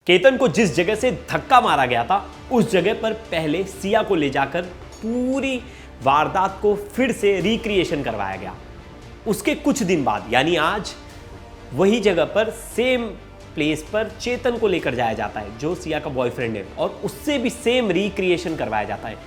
केतन को जिस जगह से धक्का मारा गया था उस जगह पर पहले सिया को ले जाकर पूरी वारदात को फिर से रिक्रिएशन करवाया गया। उसके कुछ दिन बाद यानी आज वही जगह पर सेम प्लेस पर चेतन को लेकर जाया जाता है जो सिया का बॉयफ्रेंड है और उससे भी सेम रिक्रिएशन करवाया जाता है।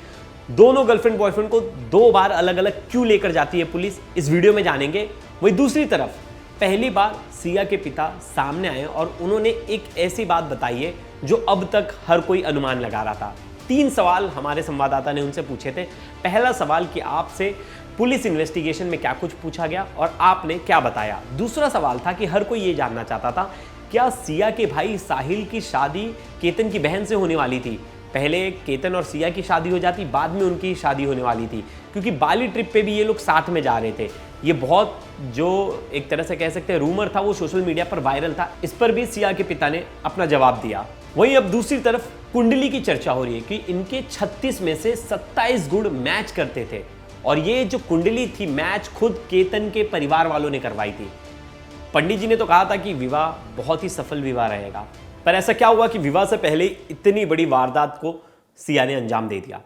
दोनों गर्लफ्रेंड बॉयफ्रेंड को 2 बार अलग अलग क्यों लेकर जाती है पुलिस, इस वीडियो में जानेंगे। वहीं दूसरी तरफ पहली बार सिया के पिता सामने आए और उन्होंने एक ऐसी बात बताई है जो अब तक हर कोई अनुमान लगा रहा था। 3 सवाल हमारे संवाददाता ने उनसे पूछे थे। पहला सवाल कि आपसे पुलिस इन्वेस्टिगेशन में क्या कुछ पूछा गया और आपने क्या बताया। दूसरा सवाल था कि हर कोई ये जानना चाहता था क्या सिया के भाई साहिल की शादी केतन की बहन से होने वाली थी। पहले केतन और सिया की शादी हो जाती, बाद में उनकी शादी होने वाली थी क्योंकि बाली ट्रिप पे भी ये लोग साथ में जा रहे थे। ये बहुत जो एक तरह से कह सकते हैं रूमर था वो सोशल मीडिया पर वायरल था। इस पर भी सिया के पिता ने अपना जवाब दिया। वहीं अब दूसरी तरफ कुंडली की चर्चा हो रही है कि इनके 36 में से 27 गुण मैच करते थे और ये जो कुंडली थी मैच खुद केतन के परिवार वालों ने करवाई थी। पंडित जी ने तो कहा था कि विवाह बहुत ही सफल विवाह रहेगा, पर ऐसा क्या हुआ कि विवाह से पहले इतनी बड़ी वारदात को सिया ने अंजाम दे दिया।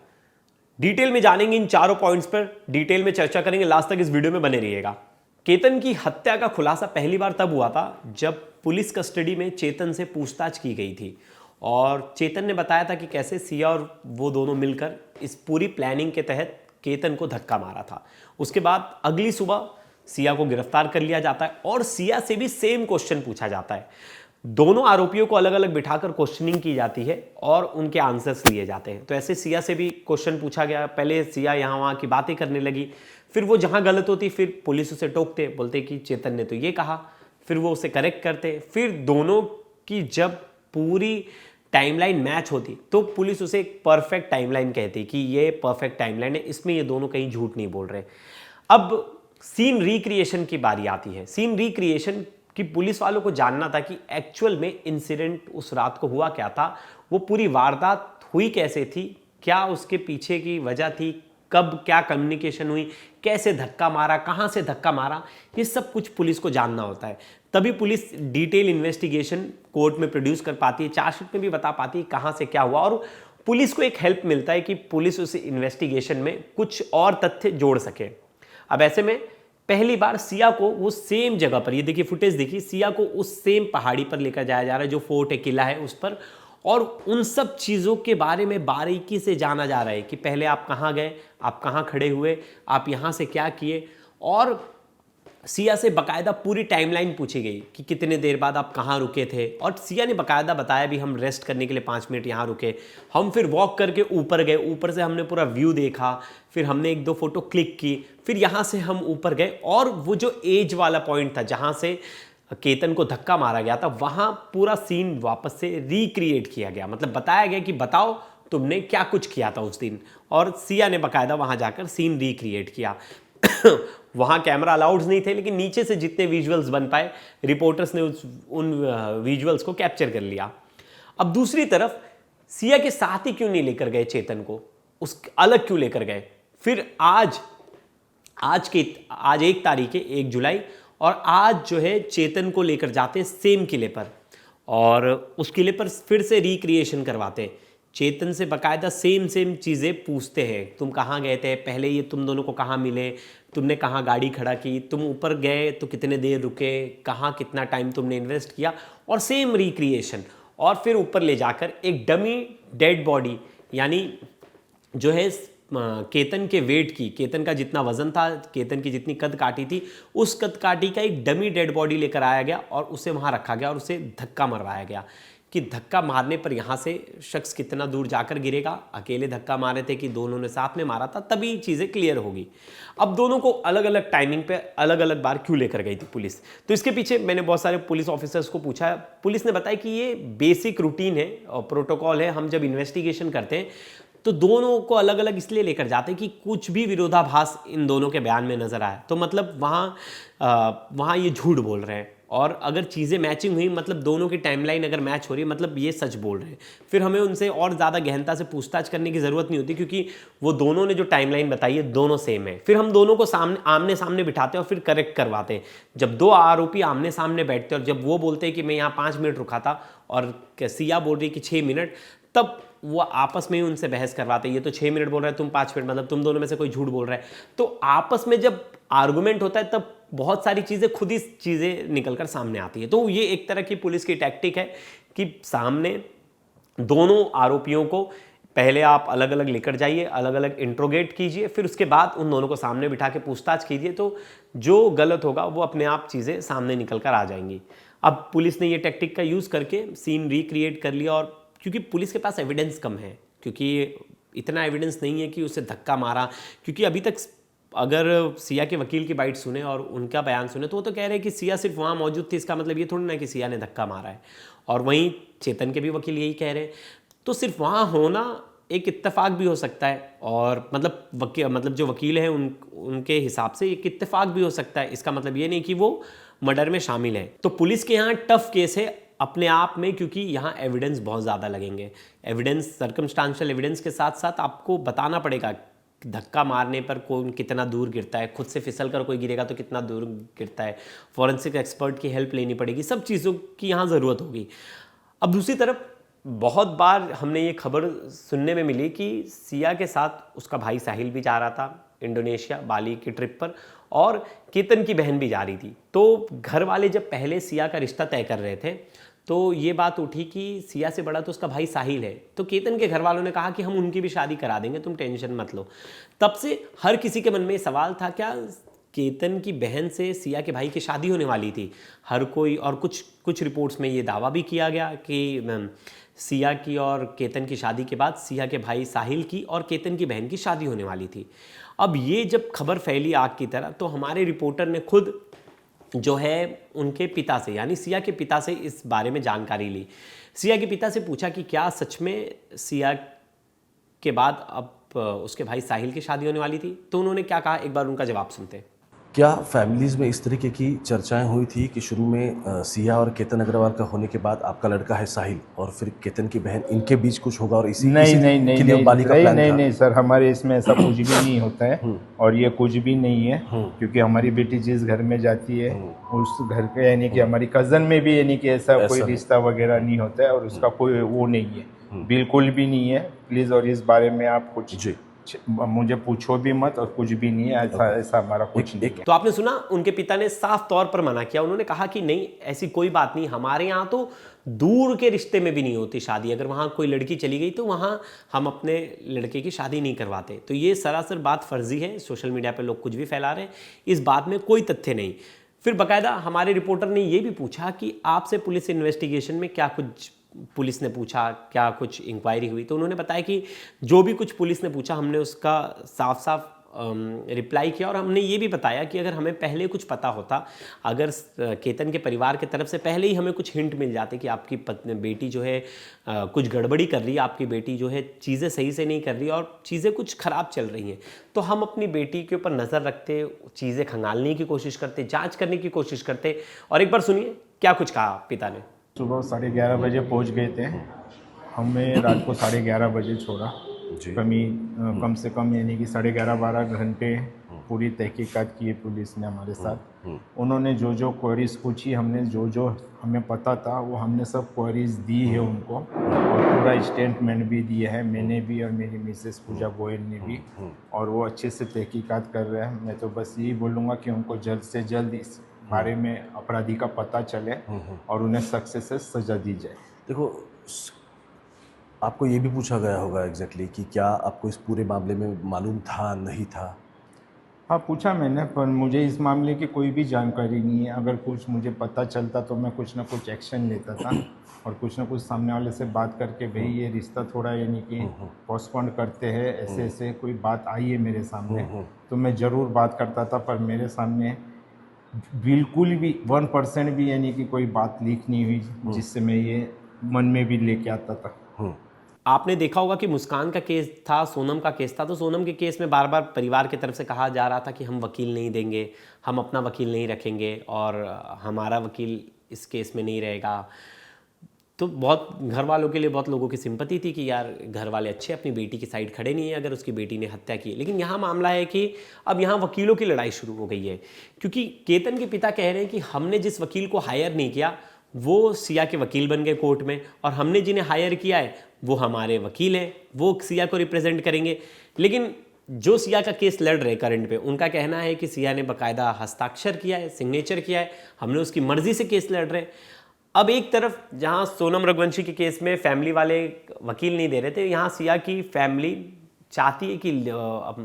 डिटेल में जानेंगे इन चारों पॉइंट्स पर, डिटेल में चर्चा करेंगे। लास्ट तक इस वीडियो में बने रहिएगा। केतन की हत्या का खुलासा पहली बार तब हुआ था जब पुलिस कस्टडी में चेतन से पूछताछ की गई थी और चेतन ने बताया था कि कैसे सिया और वो दोनों मिलकर इस पूरी प्लानिंग के तहत केतन को धक्का मारा था। उसके बाद अगली सुबह सिया को गिरफ्तार कर लिया जाता है और सिया से भी सेम क्वेश्चन पूछा जाता है। दोनों आरोपियों को अलग अलग बिठाकर क्वेश्चनिंग की जाती है और उनके आंसर्स लिए जाते हैं। तो ऐसे सिया से भी क्वेश्चन पूछा गया। पहले सिया यहाँ वहाँ की बातें करने लगी, फिर वो जहाँ गलत होती फिर पुलिस उसे टोकते, बोलते कि चेतन ने तो ये कहा, फिर वो उसे करेक्ट करते। फिर दोनों की जब पूरी टाइमलाइन मैच होती तो पुलिस उसे एक परफेक्ट टाइमलाइन कहती कि ये परफेक्ट टाइमलाइन है, इसमें ये दोनों कहीं झूठ नहीं बोल रहे। अब सीन रिक्रिएशन की बारी आती है। सीन रिक्रिएशन कि पुलिस वालों को जानना था कि एक्चुअल में इंसिडेंट उस रात को हुआ क्या था, वो पूरी वारदात हुई कैसे थी, क्या उसके पीछे की वजह थी, कब क्या कम्युनिकेशन हुई, कैसे धक्का मारा, कहां से धक्का मारा, ये सब कुछ पुलिस को जानना होता है। तभी पुलिस डिटेल इन्वेस्टिगेशन कोर्ट में प्रोड्यूस कर पाती है, चार्जशीट में भी बता पाती है कहां से क्या हुआ और पुलिस को एक हेल्प मिलता है कि पुलिस उस इन्वेस्टिगेशन में कुछ और तथ्य जोड़ सके। अब ऐसे में पहली बार सिया को वो सेम जगह पर, ये देखिए फुटेज देखिए, सिया को उस सेम पहाड़ी पर लेकर जाया जा रहा है जो फोर्ट है, किला है उस पर, और उन सब चीज़ों के बारे में बारीकी से जाना जा रहा है कि पहले आप कहाँ गए, आप कहाँ खड़े हुए, आप यहाँ से क्या किए। और सिया से बकायदा पूरी टाइमलाइन पूछी गई कि कितने देर बाद आप कहाँ रुके थे और सिया ने बकायदा बताया भी हम रेस्ट करने के लिए 5 मिनट यहाँ रुके, हम फिर वॉक करके ऊपर गए, ऊपर से हमने पूरा व्यू देखा, फिर हमने 1-2 फोटो क्लिक की, फिर यहाँ से हम ऊपर गए और वो जो एज वाला पॉइंट था जहाँ से केतन को धक्का मारा गया था वहाँ पूरा सीन वापस से रिक्रिएट किया गया। मतलब बताया गया कि बताओ तुमने क्या कुछ किया था उस दिन, और सिया ने बकायदा वहाँ जाकर सीन रिक्रिएट किया। वहाँ कैमरा अलाउड्स नहीं थे लेकिन नीचे से जितने विजुअल्स बन पाए रिपोर्टर्स ने उन विजुअल्स को कैप्चर कर लिया। अब दूसरी तरफ सिया के साथ ही क्यों नहीं लेकर गए चेतन को, उस अलग क्यों लेकर गए। फिर आज 1 तारीख है, 1 जुलाई, और आज जो है चेतन को लेकर जाते हैं सेम किले पर और उस किले पर फिर से रिक्रिएशन करवाते हैं। चेतन से बकायदा सेम चीज़ें पूछते हैं, तुम कहाँ गए थे, पहले ये तुम दोनों को कहाँ मिले, तुमने कहाँ गाड़ी खड़ा की, तुम ऊपर गए तो कितने देर रुके, कहाँ कितना टाइम तुमने इन्वेस्ट किया, और सेम रिक्रिएशन। और फिर ऊपर ले जाकर एक डमी डेड बॉडी, यानी जो है केतन के वेट की, केतन का जितना वजन था, केतन की जितनी कद काटी थी, उस कद काटी का एक डमी डेड बॉडी लेकर आया गया और उसे वहाँ रखा गया और उसे धक्का मरवाया गया कि धक्का मारने पर यहाँ से शख्स कितना दूर जाकर गिरेगा। अकेले धक्का मारे थे कि दोनों ने साथ में मारा था, तभी चीज़ें क्लियर होगी। अब दोनों को अलग अलग टाइमिंग पे अलग अलग बार क्यों लेकर गई थी पुलिस, तो इसके पीछे मैंने बहुत सारे पुलिस ऑफिसर्स को पूछा। पुलिस ने बताया कि ये बेसिक रूटीन है और प्रोटोकॉल है। हम जब इन्वेस्टिगेशन करते हैं तो दोनों को अलग अलग इसलिए लेकर जाते हैं कि कुछ भी विरोधाभास इन दोनों के बयान में नजर आए तो मतलब वहाँ ये झूठ बोल रहे हैं। और अगर चीज़ें मैचिंग हुई मतलब दोनों की टाइमलाइन अगर मैच हो रही है मतलब ये सच बोल रहे हैं, फिर हमें उनसे और ज़्यादा गहनता से पूछताछ करने की ज़रूरत नहीं होती, क्योंकि वो दोनों ने जो टाइमलाइन बताई है दोनों सेम है। फिर हम दोनों को आमने सामने बिठाते हैं और फिर करेक्ट करवाते हैं। जब दो आरोपी आमने सामने बैठते हैं और जब वो बोलते हैं कि मैं यहाँ 5 मिनट रुका था और सिया बोल रही कि 6 मिनट, तब वो आपस में ही उनसे बहस करवाते हैं। ये तो 6 मिनट बोल रहा है, तुम 5 मिनट, मतलब तुम दोनों में से कोई झूठ बोल रहा है। तो आपस में जब आर्गुमेंट होता है तब बहुत सारी चीज़ें खुद ही चीज़ें निकलकर सामने आती है। तो ये एक तरह की पुलिस की टैक्टिक है कि सामने दोनों आरोपियों को पहले आप अलग अलग लेकर जाइए, अलग अलग इंट्रोगेट कीजिए, फिर उसके बाद उन दोनों को सामने बिठा के पूछताछ कीजिए, तो जो गलत होगा वो अपने आप चीज़ें सामने निकल कर आ जाएंगी। अब पुलिस ने ये टैक्टिक का यूज़ करके सीन रिक्रिएट कर लिया, और क्योंकि पुलिस के पास एविडेंस कम है, क्योंकि इतना एविडेंस नहीं है कि उसे धक्का मारा, क्योंकि अभी तक अगर सिया के वकील की बाइट सुने और उनका बयान सुने तो वो तो कह रहे हैं कि सिया सिर्फ वहाँ मौजूद थी, इसका मतलब ये थोड़ी ना कि सिया ने धक्का मारा है। और वहीं चेतन के भी वकील यही कह रहे हैं। तो सिर्फ वहाँ होना एक इत्तेफाक भी हो सकता है, और मतलब जो वकील हैं उनके हिसाब से एक इत्तेफाक भी हो सकता है। इसका मतलब ये नहीं कि वो मर्डर में शामिल है। तो पुलिस के यहाँ टफ केस है अपने आप में, क्योंकि यहाँ एविडेंस बहुत ज़्यादा लगेंगे। एविडेंस, सर्कमस्टांशियल एविडेंस के साथ साथ आपको बताना पड़ेगा धक्का मारने पर कौन कितना दूर गिरता है, खुद से फिसल कर कोई गिरेगा तो कितना दूर गिरता है, फॉरेंसिक एक्सपर्ट की हेल्प लेनी पड़ेगी, सब चीज़ों की यहाँ ज़रूरत होगी। अब दूसरी तरफ बहुत बार हमने ये खबर सुनने में मिली कि सिया के साथ उसका भाई साहिल भी जा रहा था इंडोनेशिया बाली की ट्रिप पर, और केतन की बहन भी जा रही थी। तो घर वाले जब पहले सिया का रिश्ता तय कर रहे थे तो ये बात उठी कि सिया से बड़ा तो उसका भाई साहिल है, तो केतन के घर वालों ने कहा कि हम उनकी भी शादी करा देंगे, तुम टेंशन मत लो। तब से हर किसी के मन में सवाल था, क्या केतन की बहन से सिया के भाई की शादी होने वाली थी? हर कोई, और कुछ रिपोर्ट्स में ये दावा भी किया गया कि सिया की और केतन की शादी के बाद सिया के भाई साहिल की और केतन की बहन की शादी होने वाली थी। अब ये जब खबर फैली आग की तरह, तो हमारे रिपोर्टर ने खुद जो है उनके पिता से, यानी सिया के पिता से इस बारे में जानकारी ली। सिया के पिता से पूछा कि क्या सच में सिया के बाद अब उसके भाई साहिल की शादी होने वाली थी? तो उन्होंने क्या कहा, एक बार उनका जवाब सुनते हैं। क्या फैमिलीज़ में इस तरीके की चर्चाएं हुई थी कि शुरू में सिया और केतन अग्रवाल का होने के बाद आपका लड़का है साहिल और फिर केतन की बहन, इनके बीच कुछ होगा और इसी के लिए बाली का प्लान था? नहीं सर, हमारे इसमें ऐसा कुछ भी नहीं होता है, और ये कुछ भी नहीं है, क्योंकि हमारी बेटी जिस घर में जाती है उस घर के, यानी कि हमारी कज़न में भी यानी कि ऐसा कोई रिश्ता वगैरह नहीं होता है, और उसका कोई वो नहीं है, बिल्कुल भी नहीं है। प्लीज़, और इस बारे में आप कुछ मुझे पूछो भी मत, और कुछ भी नहीं है, ऐसा हमारा कुछ नहीं है। तो आपने सुना, उनके पिता ने साफ तौर पर मना किया। उन्होंने कहा कि नहीं, ऐसी कोई बात नहीं, हमारे यहाँ तो दूर के रिश्ते में भी नहीं होती शादी, अगर वहाँ कोई लड़की चली गई तो वहाँ हम अपने लड़के की शादी नहीं करवाते। तो ये सरासर बात फर्जी है, सोशल मीडिया पर लोग कुछ भी फैला रहे हैं, इस बात में कोई तथ्य नहीं। फिर बाकायदा हमारे रिपोर्टर ने ये भी पूछा कि आपसे पुलिस इन्वेस्टिगेशन में क्या कुछ पुलिस ने पूछा, क्या कुछ इंक्वायरी हुई? तो उन्होंने बताया कि जो भी कुछ पुलिस ने पूछा हमने उसका साफ साफ रिप्लाई किया, और हमने ये भी बताया कि अगर हमें पहले कुछ पता होता, अगर केतन के परिवार की तरफ से पहले ही हमें कुछ हिंट मिल जाते कि आपकी बेटी जो है कुछ गड़बड़ी कर रही है, आपकी बेटी जो है चीज़ें सही से नहीं कर रही और चीज़ें कुछ ख़राब चल रही हैं, तो हम अपनी बेटी के ऊपर नज़र रखते, चीज़ें खंगालने की कोशिश करते, जाँच करने की कोशिश करते। और एक बार सुनिए क्या कुछ कहा पिता ने। सुबह 11:30 बजे पहुंच गए थे, हमें रात को 11:30 बजे छोड़ा। कम से कम यानी कि 11:30-12 घंटे पूरी तहकीकात की पुलिस ने हमारे साथ। उन्होंने जो जो क्वेरीज पूछी, हमने जो जो हमें पता था वो हमने सब क्वेरीज दी है उनको, और पूरा स्टेटमेंट भी दिया है, मैंने भी और मेरी मिसेस पूजा गोयल ने भी, और वो अच्छे से तहकीकात कर रहे हैं। मैं तो बस यही बोलूँगा कि उनको जल्द से जल्द इस बारे में अपराधी का पता चले और उन्हें सख्त से सज़ा दी जाए। देखो, आपको ये भी पूछा गया होगा एग्जैक्टली कि क्या आपको इस पूरे मामले में मालूम था, नहीं था? हाँ, पूछा मैंने, पर मुझे इस मामले की कोई भी जानकारी नहीं है। अगर कुछ मुझे पता चलता तो मैं कुछ ना कुछ एक्शन लेता था, और कुछ ना कुछ सामने वाले से बात करके भाई ये रिश्ता थोड़ा यानी कि पोस्टपोन करते हैं, ऐसे ऐसे कोई बात आई है मेरे सामने, तो मैं ज़रूर बात करता था। पर मेरे सामने बिल्कुल भी 1% भी यानी कि कोई बात लीक नहीं हुई जिससे मैं ये मन में भी लेके आता था। आपने देखा होगा कि मुस्कान का केस था, सोनम का केस था, तो सोनम के केस में बार बार परिवार की तरफ से कहा जा रहा था कि हम वकील नहीं देंगे, हम अपना वकील नहीं रखेंगे और हमारा वकील इस केस में नहीं रहेगा। तो बहुत घर वालों के लिए बहुत लोगों की सिंपैथी थी कि यार घर वाले अच्छे, अपनी बेटी की साइड खड़े नहीं है अगर उसकी बेटी ने हत्या की। लेकिन यहाँ मामला है कि अब यहाँ वकीलों की लड़ाई शुरू हो गई है, क्योंकि केतन के पिता कह रहे हैं कि हमने जिस वकील को हायर नहीं किया वो सिया के वकील बन गए कोर्ट में, और हमने जिन्हें हायर किया है वो हमारे वकील हैं, वो सिया को रिप्रेजेंट करेंगे। लेकिन जो सिया का केस लड़ रहे करंट पे, उनका कहना है कि सिया ने बाकायदा हस्ताक्षर किया है, सिग्नेचर किया है, हमने उसकी मर्जी से केस लड़ रहे हैं। अब एक तरफ जहां सोनम रघुवंशी के केस में फैमिली वाले वकील नहीं दे रहे थे, यहाँ सिया की फैमिली चाहती है कि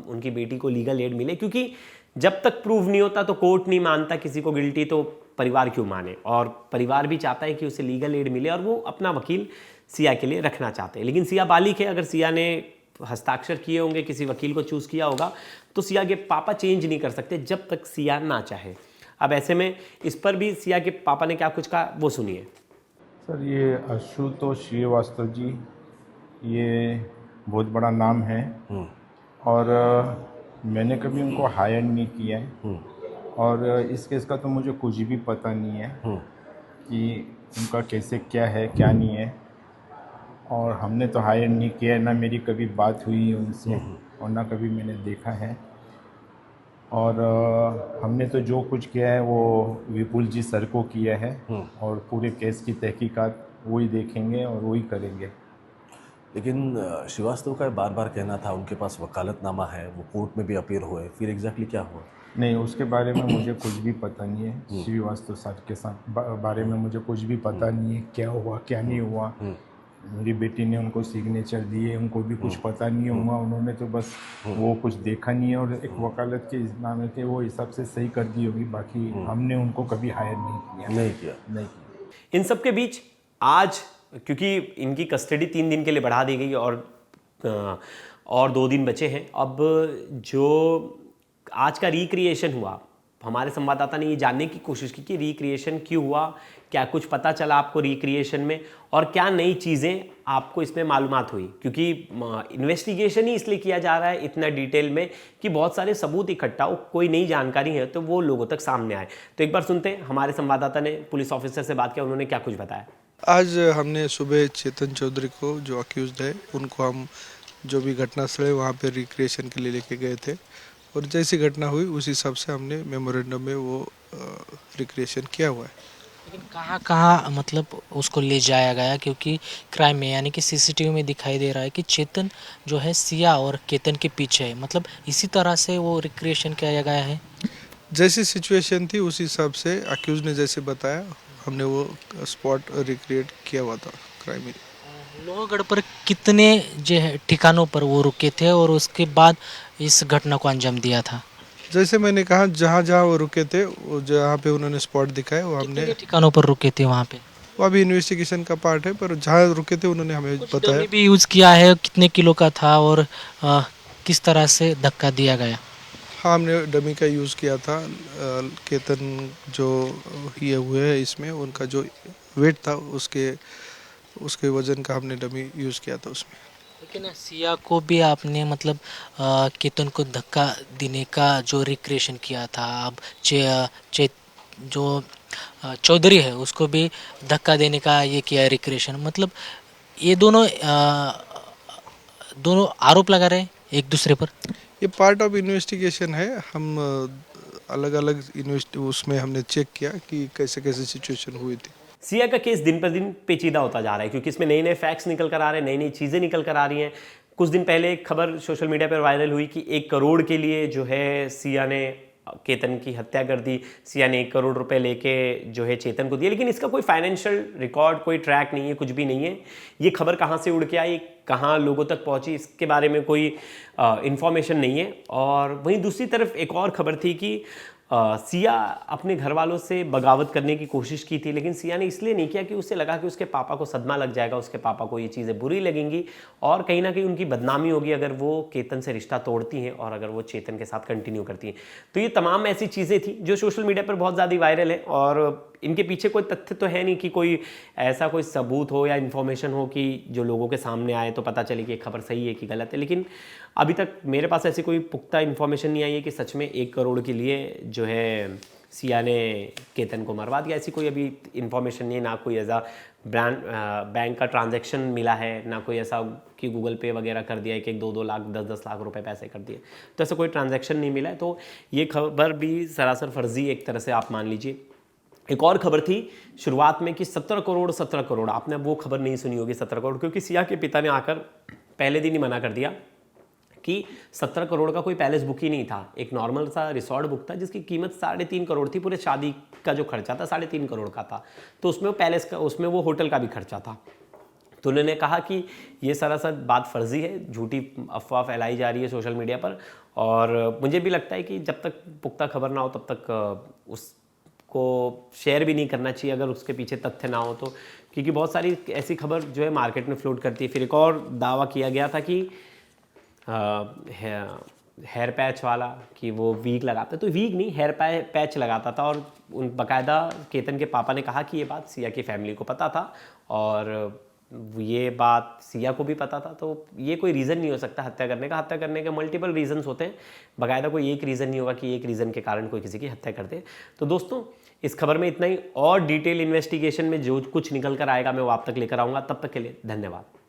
उनकी बेटी को लीगल एड मिले, क्योंकि जब तक प्रूव नहीं होता तो कोर्ट नहीं मानता किसी को गिल्टी, तो परिवार क्यों माने, और परिवार भी चाहता है कि उसे लीगल एड मिले और वो अपना वकील सिया के लिए रखना चाहते हैं। लेकिन सिया बालिग है, अगर सिया ने हस्ताक्षर किए होंगे, किसी वकील को चूज़ किया होगा, तो सिया के पापा चेंज नहीं कर सकते जब तक सिया ना चाहे। अब ऐसे में इस पर भी सिया के पापा ने क्या कुछ कहा वो सुनिए। सर, ये आशुतोष श्रीवास्तव जी, ये बहुत बड़ा नाम है और मैंने कभी उनको हायर नहीं किया है और इस केस का तो मुझे कुछ भी पता नहीं है कि उनका कैसे क्या है क्या नहीं है, और हमने तो हायर नहीं किया है, ना मेरी कभी बात हुई है उनसे और ना कभी मैंने देखा है। और हमने तो जो कुछ किया है वो विपुल जी सर को किया है और पूरे केस की तहकीकात वही देखेंगे और वही करेंगे। लेकिन श्रीवास्तव का बार बार कहना था उनके पास वकालतनामा है, वो कोर्ट में भी अपीयर हुए, फिर एग्जैक्टली क्या हुआ? नहीं, उसके बारे में मुझे कुछ भी पता नहीं है। श्रीवास्तव सर के साथ बारे में मुझे कुछ भी पता नहीं है, क्या हुआ क्या नहीं हुआ। मेरी बेटी ने उनको सिग्नेचर दिए, उनको भी कुछ पता नहीं हुआ, उन्होंने तो बस वो कुछ देखा नहीं है और एक वकालत के नाम के वो हिसाब से सही कर दी होगी, बाकी हमने उनको कभी हायर नहीं किया। इन सब के बीच आज, क्योंकि इनकी कस्टडी 3 दिन के लिए बढ़ा दी गई और 2 दिन बचे हैं, अब जो आज का रिक्रिएशन हुआ, हमारे संवाददाता ने ये जानने की कोशिश की कि रिक्रिएशन क्यों हुआ, क्या कुछ पता चला आपको रिक्रिएशन में, और क्या नई चीज़ें आपको इसमें मालूमात हुई, क्योंकि इन्वेस्टिगेशन ही इसलिए किया जा रहा है इतना डिटेल में कि बहुत सारे सबूत इकट्ठा हो, कोई नई जानकारी है तो वो लोगों तक सामने आए। तो एक बार सुनते हैं, हमारे संवाददाता ने पुलिस ऑफिसर से बात किया, उन्होंने क्या कुछ बताया। आज हमने सुबह चेतन चौधरी को, जो अक्यूज्ड है, उनको हम जो भी घटनास्थल है वहाँ पे रिक्रिएशन के लिए लेके गए थे और जैसी घटना हुई उस हिसाब से हमने मेमोरेंडम में वो रिक्रिएशन किया हुआ है। लेकिन कहाँ मतलब उसको ले जाया गया, क्योंकि क्राइम में यानी कि सीसीटीवी में दिखाई दे रहा है कि चेतन जो है सिया और केतन के पीछे है, मतलब इसी तरह से वो रिक्रिएशन किया गया है। जैसी सिचुएशन थी उस हिसाब से अक्यूज ने जैसे बताया हमने वो स्पॉट रिक्रिएट किया हुआ था क्राइम में। लोहगढ़ पर कितने जो है ठिकानों पर वो रुके थे और उसके बाद इस घटना को अंजाम दिया था? जैसे मैंने कहा, जहाँ जहाँ वो रुके थे, वो जहाँ पे उन्होंने स्पॉट दिखाए वो हमने ठिकानों पर रुके थे वहाँ पे। वो अभी इन्वेस्टिगेशन का पार्ट है, पर जहाँ रुके थे उन्होंने हमें बताया। भी यूज किया है, कितने किलो का था और किस तरह से धक्का दिया गया? हाँ, हमने डमी का यूज़ किया था। केतन जो ये हुए हैं इसमें, उनका जो वेट था उसके वजन का हमने डमी यूज़ किया था उसमें। लेकिन सिया को भी आपने मतलब केतन को धक्का देने का जो रिक्रिएशन किया था, अब जो चौधरी है उसको भी धक्का देने का ये किया रिक्रिएशन, मतलब ये दोनों आरोप लगा रहे हैं एक दूसरे पर। ये पार्ट ऑफ इन्वेस्टिगेशन है, हम अलग अलग उसमें हमने चेक किया कि कैसे कैसे सिचुएशन हुई थी। सिया का केस दिन पर दिन पेचीदा होता जा रहा है, क्योंकि इसमें नए नए फैक्ट्स निकल कर आ रहे हैं, नई नई चीज़ें निकल कर आ रही हैं। कुछ दिन पहले एक खबर सोशल मीडिया पर वायरल हुई कि 1 करोड़ के लिए जो है सिया ने केतन की हत्या कर दी। सिया ने 1 करोड़ रुपए लेके जो है चेतन को दिया, लेकिन इसका कोई फाइनेंशियल रिकॉर्ड, कोई ट्रैक नहीं है, कुछ भी नहीं है। ये खबर कहाँ से उड़ के आई, कहाँ लोगों तक पहुँची, इसके बारे में कोई इन्फॉर्मेशन नहीं है। और वहीं दूसरी तरफ एक और खबर थी कि सिया अपने घर वालों से बगावत करने की कोशिश की थी, लेकिन सिया ने इसलिए नहीं किया कि उसे लगा कि उसके पापा को सदमा लग जाएगा, उसके पापा को ये चीज़ें बुरी लगेंगी और कहीं ना कहीं उनकी बदनामी होगी अगर वो केतन से रिश्ता तोड़ती हैं और अगर वो चेतन के साथ कंटिन्यू करती हैं। तो ये तमाम ऐसी चीज़ें थी जो सोशल मीडिया पर बहुत ज़्यादा वायरल है और इनके पीछे कोई तथ्य तो है नहीं कि कोई ऐसा कोई सबूत हो या इन्फॉर्मेशन हो कि जो लोगों के सामने आए तो पता चले कि खबर सही है कि गलत है, लेकिन अभी तक मेरे पास ऐसी कोई पुख्ता इन्फॉर्मेशन नहीं आई है कि सच में 1 करोड़ के लिए जो है सिया ने केतन को मरवा दिया। ऐसी कोई अभी इन्फॉर्मेशन नहीं है, ना कोई ऐसा बैंक का ट्रांजैक्शन मिला है, ना कोई ऐसा कि गूगल पे वगैरह कर दिया कि 2-2 लाख 10-10 लाख रुपए पैसे कर दिए, तो ऐसा कोई ट्रांजैक्शन नहीं मिला है। तो ये खबर भी सरासर फर्जी एक तरह से आप मान लीजिए। एक और खबर थी शुरुआत में कि 17 करोड़, आपने वो खबर नहीं सुनी होगी 17 करोड़, क्योंकि सिया के पिता ने आकर पहले दिन ही मना कर दिया कि 17 करोड़ का कोई पैलेस बुक ही नहीं था, एक नॉर्मल सा रिसॉर्ट बुक था जिसकी कीमत 3.5 करोड़ थी। पूरे शादी का जो खर्चा था 3.5 करोड़ का था, तो उसमें वो पैलेस का, उसमें वो होटल का भी खर्चा था। तो उन्होंने कहा कि ये सरासर बात फर्जी है, झूठी अफवाह फैलाई जा रही है सोशल मीडिया पर, और मुझे भी लगता है कि जब तक पुख्ता खबर ना हो तब तक उसको शेयर भी नहीं करना चाहिए अगर उसके पीछे तथ्य ना हो तो, क्योंकि बहुत सारी ऐसी खबर जो है मार्केट में फ्लोट करती है। फिर एक और दावा किया गया था कि हेयर पैच वाला कि वो वीग लगाता, तो वीग नहीं हेयर पैच लगाता था, और उन बाकायदा केतन के पापा ने कहा कि ये बात सिया की फैमिली को पता था और ये बात सिया को भी पता था। तो ये कोई रीज़न नहीं हो सकता हत्या करने का। हत्या करने के मल्टीपल रीजंस होते हैं, बाकायदा कोई एक रीज़न नहीं होगा कि एक रीज़न के कारण कोई किसी की हत्या कर दे। तो दोस्तों इस खबर में इतना ही, और डिटेल इन्वेस्टिगेशन में जो कुछ निकल कर आएगा मैं वो आप तक लेकर आऊँगा। तब तक के लिए धन्यवाद।